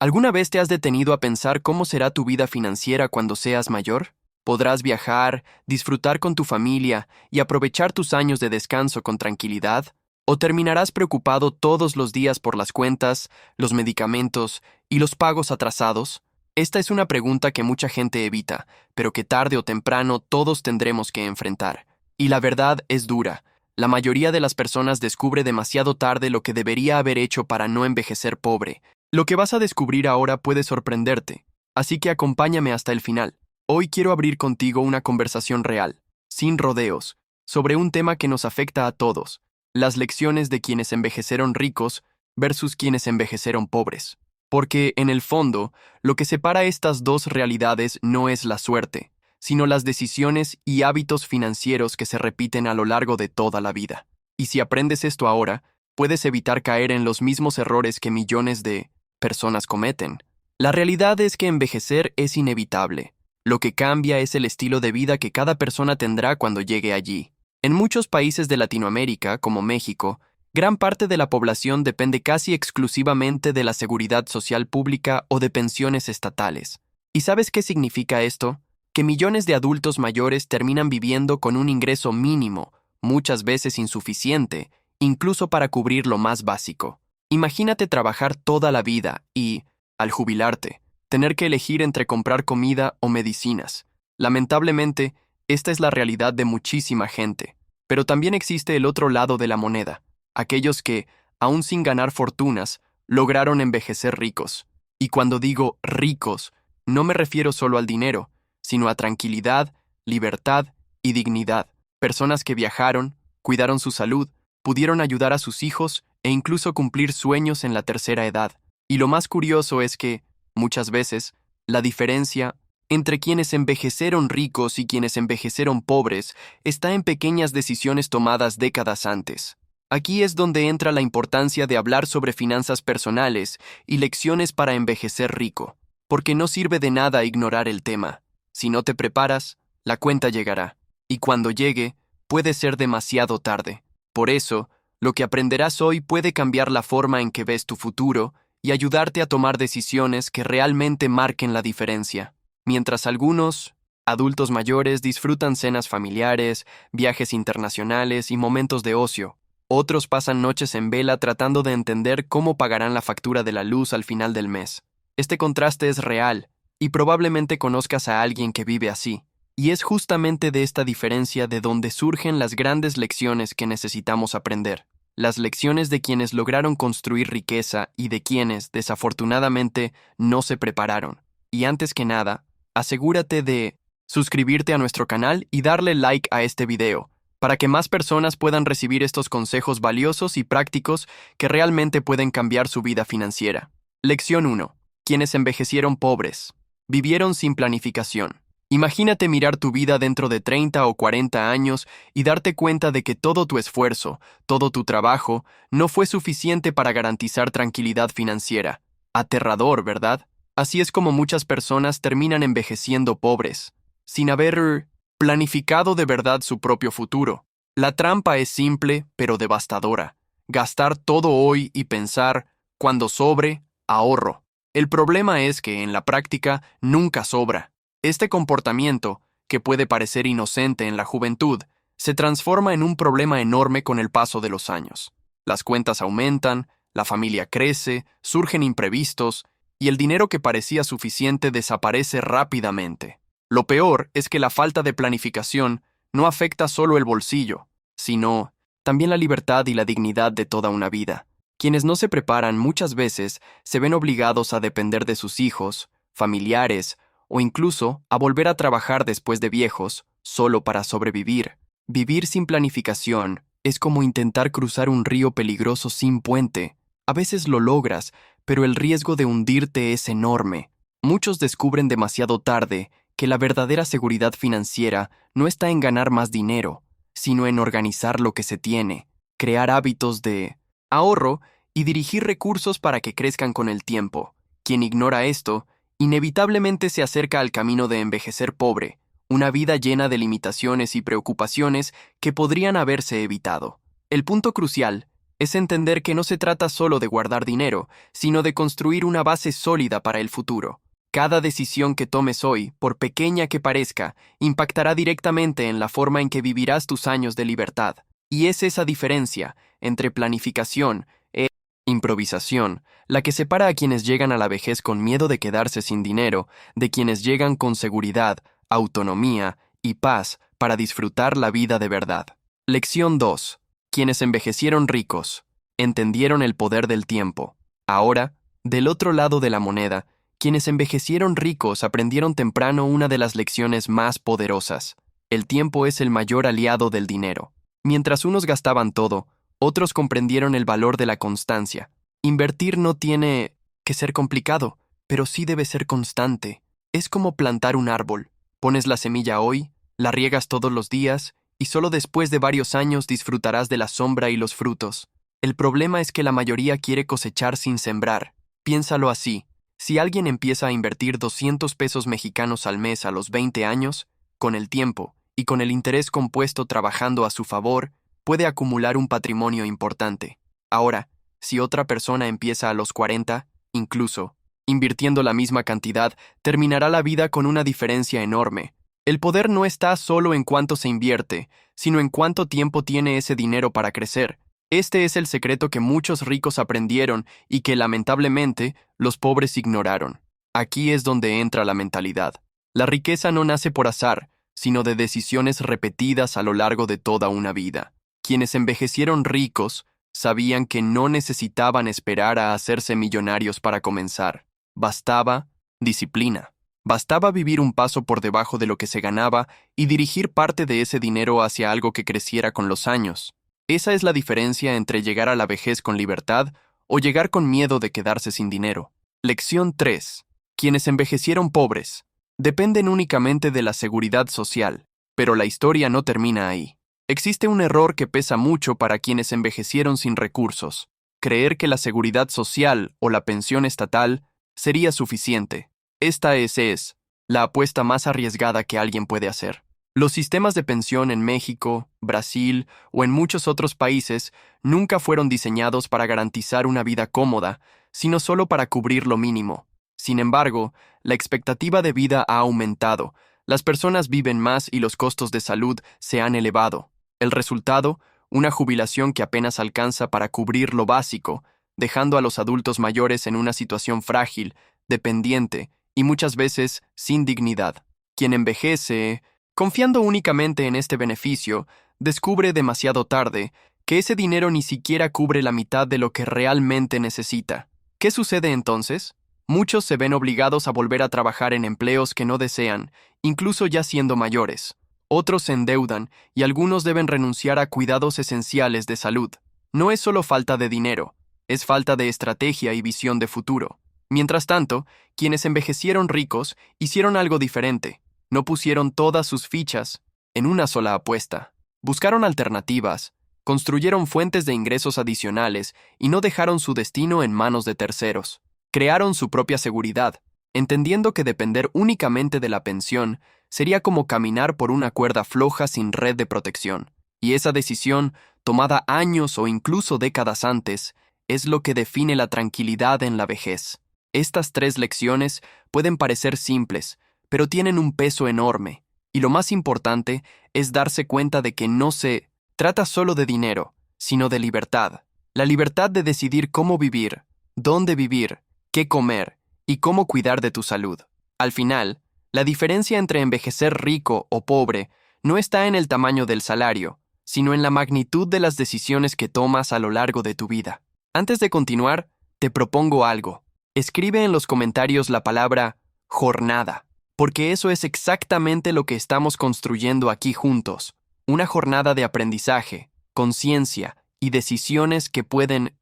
¿Alguna vez te has detenido a pensar cómo será tu vida financiera cuando seas mayor? ¿Podrás viajar, disfrutar con tu familia y aprovechar tus años de descanso con tranquilidad? ¿O terminarás preocupado todos los días por las cuentas, los medicamentos y los pagos atrasados? Esta es una pregunta que mucha gente evita, pero que tarde o temprano todos tendremos que enfrentar. Y la verdad es dura. La mayoría de las personas descubre demasiado tarde lo que debería haber hecho para no envejecer pobre. Lo que vas a descubrir ahora puede sorprenderte, así que acompáñame hasta el final. Hoy quiero abrir contigo una conversación real, sin rodeos, sobre un tema que nos afecta a todos, las lecciones de quienes envejecieron ricos versus quienes envejecieron pobres. Porque, en el fondo, lo que separa estas dos realidades no es la suerte, sino las decisiones y hábitos financieros que se repiten a lo largo de toda la vida. Y si aprendes esto ahora, puedes evitar caer en los mismos errores que millones de personas cometen. La realidad es que envejecer es inevitable. Lo que cambia es el estilo de vida que cada persona tendrá cuando llegue allí. En muchos países de Latinoamérica, como México, gran parte de la población depende casi exclusivamente de la seguridad social pública o de pensiones estatales. ¿Y sabes qué significa esto? Que millones de adultos mayores terminan viviendo con un ingreso mínimo, muchas veces insuficiente, incluso para cubrir lo más básico. Imagínate trabajar toda la vida y, al jubilarte, tener que elegir entre comprar comida o medicinas. Lamentablemente, esta es la realidad de muchísima gente. Pero también existe el otro lado de la moneda, aquellos que, aún sin ganar fortunas, lograron envejecer ricos. Y cuando digo ricos, no me refiero solo al dinero, sino a tranquilidad, libertad y dignidad. Personas que viajaron, cuidaron su salud, pudieron ayudar a sus hijos e incluso cumplir sueños en la tercera edad. Y lo más curioso es que, muchas veces, la diferencia entre quienes envejecieron ricos y quienes envejecieron pobres está en pequeñas decisiones tomadas décadas antes. Aquí es donde entra la importancia de hablar sobre finanzas personales y lecciones para envejecer rico, porque no sirve de nada ignorar el tema. Si no te preparas, la cuenta llegará, y cuando llegue, puede ser demasiado tarde. Por eso, lo que aprenderás hoy puede cambiar la forma en que ves tu futuro y ayudarte a tomar decisiones que realmente marquen la diferencia. Mientras algunos, adultos mayores, disfrutan cenas familiares, viajes internacionales y momentos de ocio, otros pasan noches en vela tratando de entender cómo pagarán la factura de la luz al final del mes. Este contraste es real, y probablemente conozcas a alguien que vive así. Y es justamente de esta diferencia de donde surgen las grandes lecciones que necesitamos aprender. Las lecciones de quienes lograron construir riqueza y de quienes, desafortunadamente, no se prepararon. Y antes que nada, asegúrate de suscribirte a nuestro canal y darle like a este video, para que más personas puedan recibir estos consejos valiosos y prácticos que realmente pueden cambiar su vida financiera. Lección 1. Quienes envejecieron pobres. Vivieron sin planificación. Imagínate mirar tu vida dentro de 30 o 40 años y darte cuenta de que todo tu esfuerzo, todo tu trabajo, no fue suficiente para garantizar tranquilidad financiera. Aterrador, ¿verdad? Así es como muchas personas terminan envejeciendo pobres, sin haber planificado de verdad su propio futuro. La trampa es simple, pero devastadora. Gastar todo hoy y pensar, cuando sobre, ahorro. El problema es que, en la práctica, nunca sobra. Este comportamiento, que puede parecer inocente en la juventud, se transforma en un problema enorme con el paso de los años. Las cuentas aumentan, la familia crece, surgen imprevistos, y el dinero que parecía suficiente desaparece rápidamente. Lo peor es que la falta de planificación no afecta solo el bolsillo, sino también la libertad y la dignidad de toda una vida. Quienes no se preparan muchas veces se ven obligados a depender de sus hijos, familiares, o incluso a volver a trabajar después de viejos, solo para sobrevivir. Vivir sin planificación es como intentar cruzar un río peligroso sin puente. A veces lo logras, pero el riesgo de hundirte es enorme. Muchos descubren demasiado tarde que la verdadera seguridad financiera no está en ganar más dinero, sino en organizar lo que se tiene, crear hábitos de ahorro y dirigir recursos para que crezcan con el tiempo. Quien ignora esto, inevitablemente se acerca al camino de envejecer pobre, una vida llena de limitaciones y preocupaciones que podrían haberse evitado. El punto crucial Es entender que no se trata solo de guardar dinero, sino de construir una base sólida para el futuro. Cada decisión que tomes hoy, por pequeña que parezca, impactará directamente en la forma en que vivirás tus años de libertad. Y es esa diferencia entre planificación e improvisación la que separa a quienes llegan a la vejez con miedo de quedarse sin dinero, de quienes llegan con seguridad, autonomía y paz para disfrutar la vida de verdad. Lección 2. Quienes envejecieron ricos, entendieron el poder del tiempo. Ahora, del otro lado de la moneda, quienes envejecieron ricos aprendieron temprano una de las lecciones más poderosas. El tiempo es el mayor aliado del dinero. Mientras unos gastaban todo, otros comprendieron el valor de la constancia. Invertir no tiene que ser complicado, pero sí debe ser constante. Es como plantar un árbol. Pones la semilla hoy, la riegas todos los días, y solo después de varios años disfrutarás de la sombra y los frutos. El problema es que la mayoría quiere cosechar sin sembrar. Piénsalo así. Si alguien empieza a invertir 200 pesos mexicanos al mes a los 20 años, con el tiempo y con el interés compuesto trabajando a su favor, puede acumular un patrimonio importante. Ahora, si otra persona empieza a los 40, incluso, invirtiendo la misma cantidad, terminará la vida con una diferencia enorme. El poder no está solo en cuánto se invierte, sino en cuánto tiempo tiene ese dinero para crecer. Este es el secreto que muchos ricos aprendieron y que, lamentablemente, los pobres ignoraron. Aquí es donde entra la mentalidad. La riqueza no nace por azar, sino de decisiones repetidas a lo largo de toda una vida. Quienes envejecieron ricos sabían que no necesitaban esperar a hacerse millonarios para comenzar. Bastaba disciplina. Bastaba vivir un paso por debajo de lo que se ganaba y dirigir parte de ese dinero hacia algo que creciera con los años. Esa es la diferencia entre llegar a la vejez con libertad o llegar con miedo de quedarse sin dinero. Lección 3. Quienes envejecieron pobres dependen únicamente de la seguridad social, pero la historia no termina ahí. Existe un error que pesa mucho para quienes envejecieron sin recursos: creer que la seguridad social o la pensión estatal sería suficiente. Esta es la apuesta más arriesgada que alguien puede hacer. Los sistemas de pensión en México, Brasil o en muchos otros países nunca fueron diseñados para garantizar una vida cómoda, sino solo para cubrir lo mínimo. Sin embargo, la expectativa de vida ha aumentado, las personas viven más y los costos de salud se han elevado. El resultado, una jubilación que apenas alcanza para cubrir lo básico, dejando a los adultos mayores en una situación frágil, dependiente y muchas veces sin dignidad. Quien envejece, confiando únicamente en este beneficio, descubre demasiado tarde que ese dinero ni siquiera cubre la mitad de lo que realmente necesita. ¿Qué sucede entonces? Muchos se ven obligados a volver a trabajar en empleos que no desean, incluso ya siendo mayores. Otros se endeudan y algunos deben renunciar a cuidados esenciales de salud. No es solo falta de dinero, es falta de estrategia y visión de futuro. Mientras tanto, quienes envejecieron ricos hicieron algo diferente. No pusieron todas sus fichas en una sola apuesta. Buscaron alternativas, construyeron fuentes de ingresos adicionales y no dejaron su destino en manos de terceros. Crearon su propia seguridad, entendiendo que depender únicamente de la pensión sería como caminar por una cuerda floja sin red de protección. Y esa decisión, tomada años o incluso décadas antes, es lo que define la tranquilidad en la vejez. Estas 3 lecciones pueden parecer simples, pero tienen un peso enorme, y lo más importante es darse cuenta de que no se trata solo de dinero, sino de libertad. La libertad de decidir cómo vivir, dónde vivir, qué comer y cómo cuidar de tu salud. Al final, la diferencia entre envejecer rico o pobre no está en el tamaño del salario, sino en la magnitud de las decisiones que tomas a lo largo de tu vida. Antes de continuar, te propongo algo. Escribe en los comentarios la palabra jornada, porque eso es exactamente lo que estamos construyendo aquí juntos. Una jornada de aprendizaje, conciencia y decisiones que pueden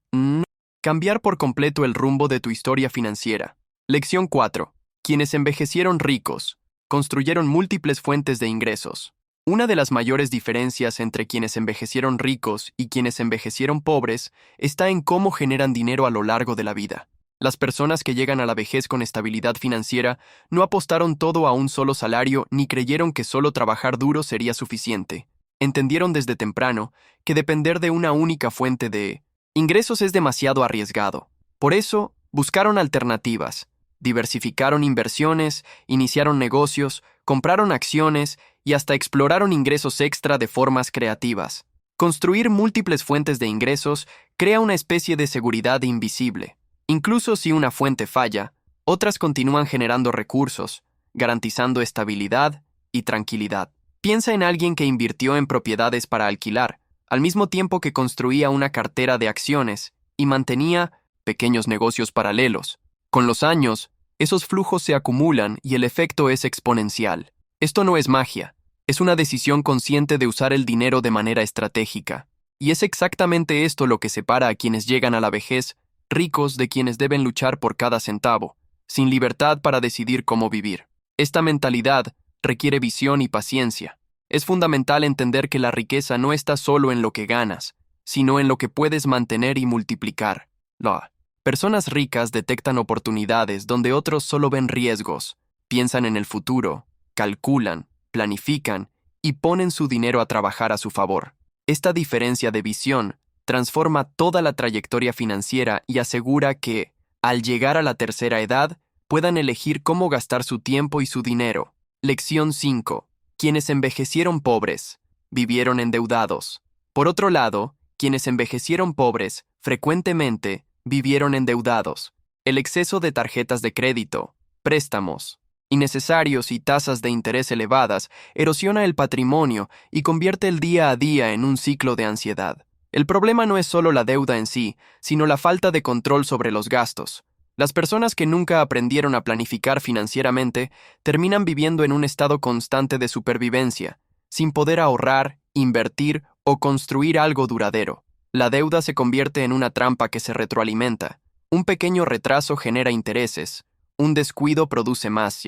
cambiar por completo el rumbo de tu historia financiera. Lección 4. Quienes envejecieron ricos construyeron múltiples fuentes de ingresos. Una de las mayores diferencias entre quienes envejecieron ricos y quienes envejecieron pobres está en cómo generan dinero a lo largo de la vida. Las personas que llegan a la vejez con estabilidad financiera no apostaron todo a un solo salario ni creyeron que solo trabajar duro sería suficiente. Entendieron desde temprano que depender de una única fuente de Ingresos es demasiado arriesgado. Por eso, buscaron alternativas. Diversificaron inversiones, iniciaron negocios, compraron acciones y hasta exploraron ingresos extra de formas creativas. Construir múltiples fuentes de ingresos crea una especie de seguridad invisible. Incluso si una fuente falla, otras continúan generando recursos, garantizando estabilidad y tranquilidad. Piensa en alguien que invirtió en propiedades para alquilar, al mismo tiempo que construía una cartera de acciones y mantenía pequeños negocios paralelos. Con los años, esos flujos se acumulan y el efecto es exponencial. Esto no es magia, es una decisión consciente de usar el dinero de manera estratégica. Y es exactamente esto lo que separa a quienes llegan a la vejez ricos de quienes deben luchar por cada centavo, sin libertad para decidir cómo vivir. Esta mentalidad requiere visión y paciencia. Es fundamental entender que la riqueza no está solo en lo que ganas, sino en lo que puedes mantener y multiplicar. Personas ricas detectan oportunidades donde otros solo ven riesgos, piensan en el futuro, calculan, planifican y ponen su dinero a trabajar a su favor. Esta diferencia de visión transforma toda la trayectoria financiera y asegura que, al llegar a la tercera edad, puedan elegir cómo gastar su tiempo y su dinero. Lección 5. Quienes envejecieron pobres, vivieron endeudados. Por otro lado, quienes envejecieron pobres, frecuentemente, vivieron endeudados. El exceso de tarjetas de crédito, préstamos innecesarios y tasas de interés elevadas erosiona el patrimonio y convierte el día a día en un ciclo de ansiedad. El problema no es solo la deuda en sí, sino la falta de control sobre los gastos. Las personas que nunca aprendieron a planificar financieramente terminan viviendo en un estado constante de supervivencia, sin poder ahorrar, invertir o construir algo duradero. La deuda se convierte en una trampa que se retroalimenta. Un pequeño retraso genera intereses, un descuido produce más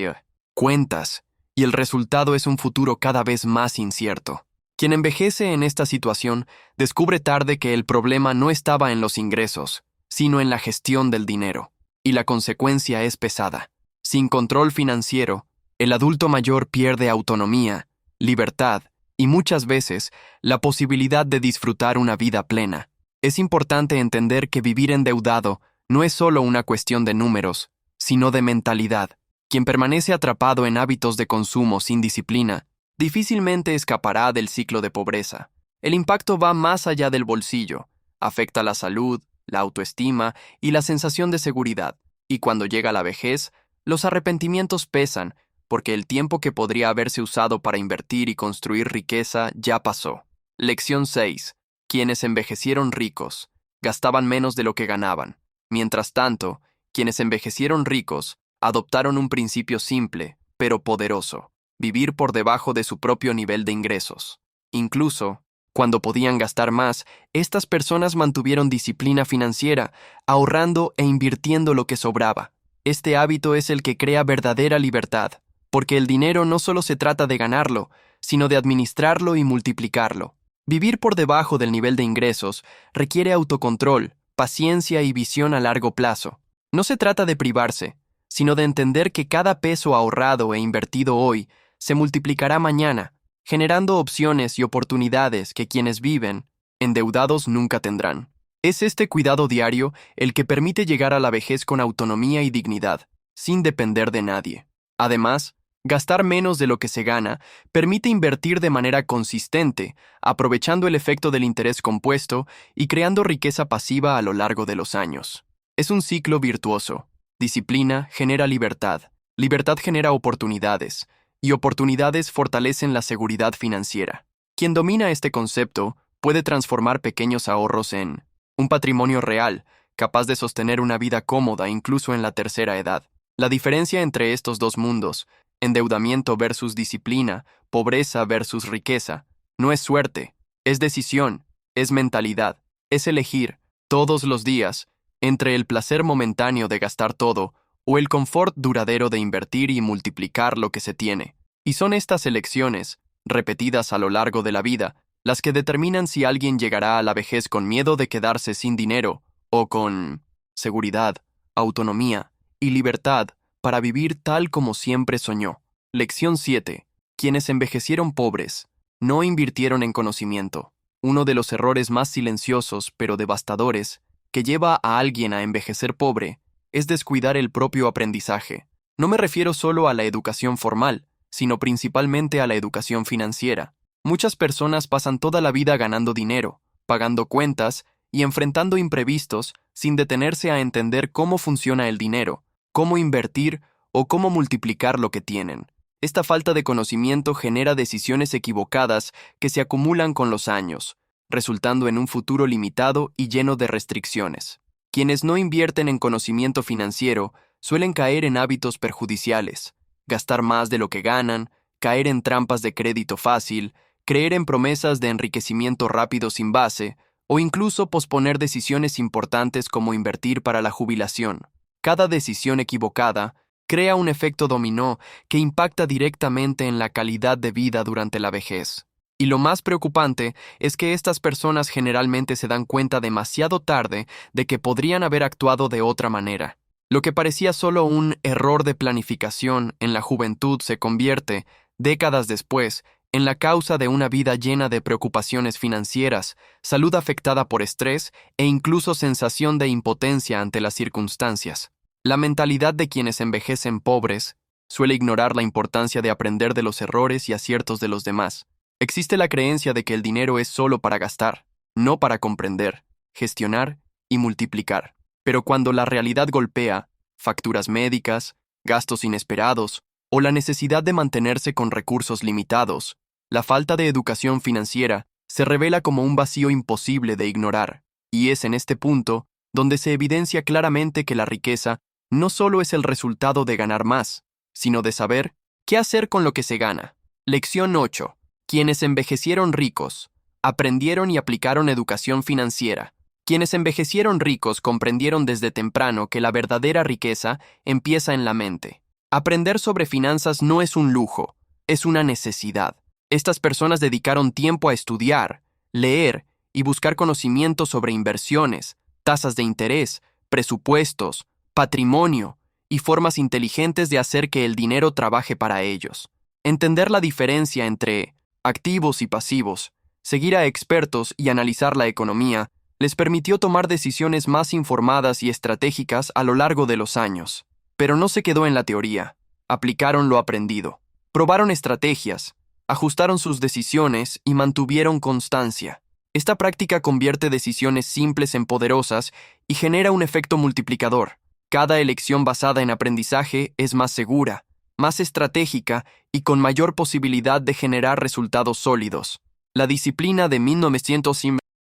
cuentas, y el resultado es un futuro cada vez más incierto. Quien envejece en esta situación descubre tarde que el problema no estaba en los ingresos, sino en la gestión del dinero. Y la consecuencia es pesada. Sin control financiero, el adulto mayor pierde autonomía, libertad y muchas veces la posibilidad de disfrutar una vida plena. Es importante entender que vivir endeudado no es solo una cuestión de números, sino de mentalidad. Quien permanece atrapado en hábitos de consumo sin disciplina, difícilmente escapará del ciclo de pobreza. El impacto va más allá del bolsillo, afecta la salud, la autoestima y la sensación de seguridad. Y cuando llega la vejez, los arrepentimientos pesan, porque el tiempo que podría haberse usado para invertir y construir riqueza ya pasó. Lección 6. Quienes envejecieron ricos, gastaban menos de lo que ganaban. Mientras tanto, quienes envejecieron ricos adoptaron un principio simple, pero poderoso: vivir por debajo de su propio nivel de ingresos. Incluso, cuando podían gastar más, estas personas mantuvieron disciplina financiera, ahorrando e invirtiendo lo que sobraba. Este hábito es el que crea verdadera libertad, porque el dinero no solo se trata de ganarlo, sino de administrarlo y multiplicarlo. Vivir por debajo del nivel de ingresos requiere autocontrol, paciencia y visión a largo plazo. No se trata de privarse, sino de entender que cada peso ahorrado e invertido hoy se multiplicará mañana, generando opciones y oportunidades que quienes viven endeudados nunca tendrán. Es este cuidado diario el que permite llegar a la vejez con autonomía y dignidad, sin depender de nadie. Además, gastar menos de lo que se gana permite invertir de manera consistente, aprovechando el efecto del interés compuesto y creando riqueza pasiva a lo largo de los años. Es un ciclo virtuoso. Disciplina genera libertad, libertad genera oportunidades, y oportunidades fortalecen la seguridad financiera. Quien domina este concepto puede transformar pequeños ahorros en un patrimonio real, capaz de sostener una vida cómoda incluso en la tercera edad. La diferencia entre estos dos mundos, endeudamiento versus disciplina, pobreza versus riqueza, no es suerte, es decisión, es mentalidad, es elegir, todos los días, entre el placer momentáneo de gastar todo o el confort duradero de invertir y multiplicar lo que se tiene. Y son estas elecciones, repetidas a lo largo de la vida, las que determinan si alguien llegará a la vejez con miedo de quedarse sin dinero o con seguridad, autonomía y libertad para vivir tal como siempre soñó. Lección 7. Quienes envejecieron pobres, no invirtieron en conocimiento. Uno de los errores más silenciosos pero devastadores que lleva a alguien a envejecer pobre es descuidar el propio aprendizaje. No me refiero solo a la educación formal, sino principalmente a la educación financiera. Muchas personas pasan toda la vida ganando dinero, pagando cuentas y enfrentando imprevistos sin detenerse a entender cómo funciona el dinero, cómo invertir o cómo multiplicar lo que tienen. Esta falta de conocimiento genera decisiones equivocadas que se acumulan con los años, resultando en un futuro limitado y lleno de restricciones. Quienes no invierten en conocimiento financiero suelen caer en hábitos perjudiciales, gastar más de lo que ganan, caer en trampas de crédito fácil, creer en promesas de enriquecimiento rápido sin base, o incluso posponer decisiones importantes como invertir para la jubilación. Cada decisión equivocada crea un efecto dominó que impacta directamente en la calidad de vida durante la vejez. Y lo más preocupante es que estas personas generalmente se dan cuenta demasiado tarde de que podrían haber actuado de otra manera. Lo que parecía solo un error de planificación en la juventud se convierte, décadas después, en la causa de una vida llena de preocupaciones financieras, salud afectada por estrés e incluso sensación de impotencia ante las circunstancias. La mentalidad de quienes envejecen pobres suele ignorar la importancia de aprender de los errores y aciertos de los demás. Existe la creencia de que el dinero es solo para gastar, no para comprender, gestionar y multiplicar. Pero cuando la realidad golpea, facturas médicas, gastos inesperados o la necesidad de mantenerse con recursos limitados, la falta de educación financiera se revela como un vacío imposible de ignorar, y es en este punto donde se evidencia claramente que la riqueza no solo es el resultado de ganar más, sino de saber qué hacer con lo que se gana. Lección 8. Quienes envejecieron ricos, aprendieron y aplicaron educación financiera. Quienes envejecieron ricos comprendieron desde temprano que la verdadera riqueza empieza en la mente. Aprender sobre finanzas no es un lujo, es una necesidad. Estas personas dedicaron tiempo a estudiar, leer y buscar conocimiento sobre inversiones, tasas de interés, presupuestos, patrimonio y formas inteligentes de hacer que el dinero trabaje para ellos. Entender la diferencia entre activos y pasivos, seguir a expertos y analizar la economía les permitió tomar decisiones más informadas y estratégicas a lo largo de los años. Pero no se quedó en la teoría, aplicaron lo aprendido, probaron estrategias, ajustaron sus decisiones y mantuvieron constancia. Esta práctica convierte decisiones simples en poderosas y genera un efecto multiplicador. Cada elección basada en aprendizaje es más segura, más estratégica y con mayor posibilidad de generar resultados sólidos. La disciplina de 1900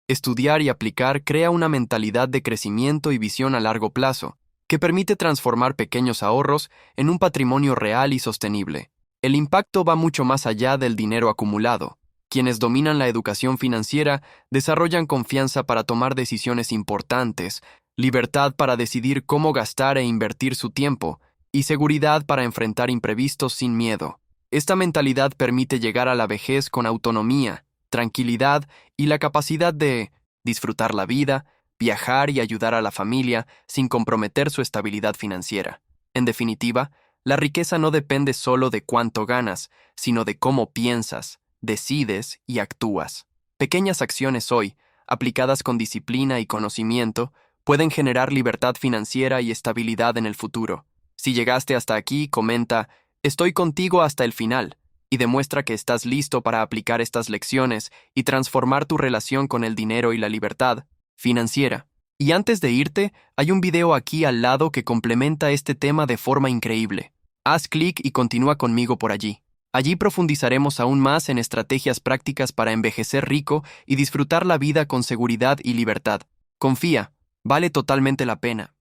estudiar y aplicar crea una mentalidad de crecimiento y visión a largo plazo, que permite transformar pequeños ahorros en un patrimonio real y sostenible. El impacto va mucho más allá del dinero acumulado. Quienes dominan la educación financiera desarrollan confianza para tomar decisiones importantes, libertad para decidir cómo gastar e invertir su tiempo, y seguridad para enfrentar imprevistos sin miedo. Esta mentalidad permite llegar a la vejez con autonomía, tranquilidad y la capacidad de disfrutar la vida, viajar y ayudar a la familia sin comprometer su estabilidad financiera. En definitiva, la riqueza no depende solo de cuánto ganas, sino de cómo piensas, decides y actúas. Pequeñas acciones hoy, aplicadas con disciplina y conocimiento, pueden generar libertad financiera y estabilidad en el futuro. Si llegaste hasta aquí, comenta, estoy contigo hasta el final, y demuestra que estás listo para aplicar estas lecciones y transformar tu relación con el dinero y la libertad financiera. Y antes de irte, hay un video aquí al lado que complementa este tema de forma increíble. Haz clic y continúa conmigo por allí. Allí profundizaremos aún más en estrategias prácticas para envejecer rico y disfrutar la vida con seguridad y libertad. Confía, vale totalmente la pena.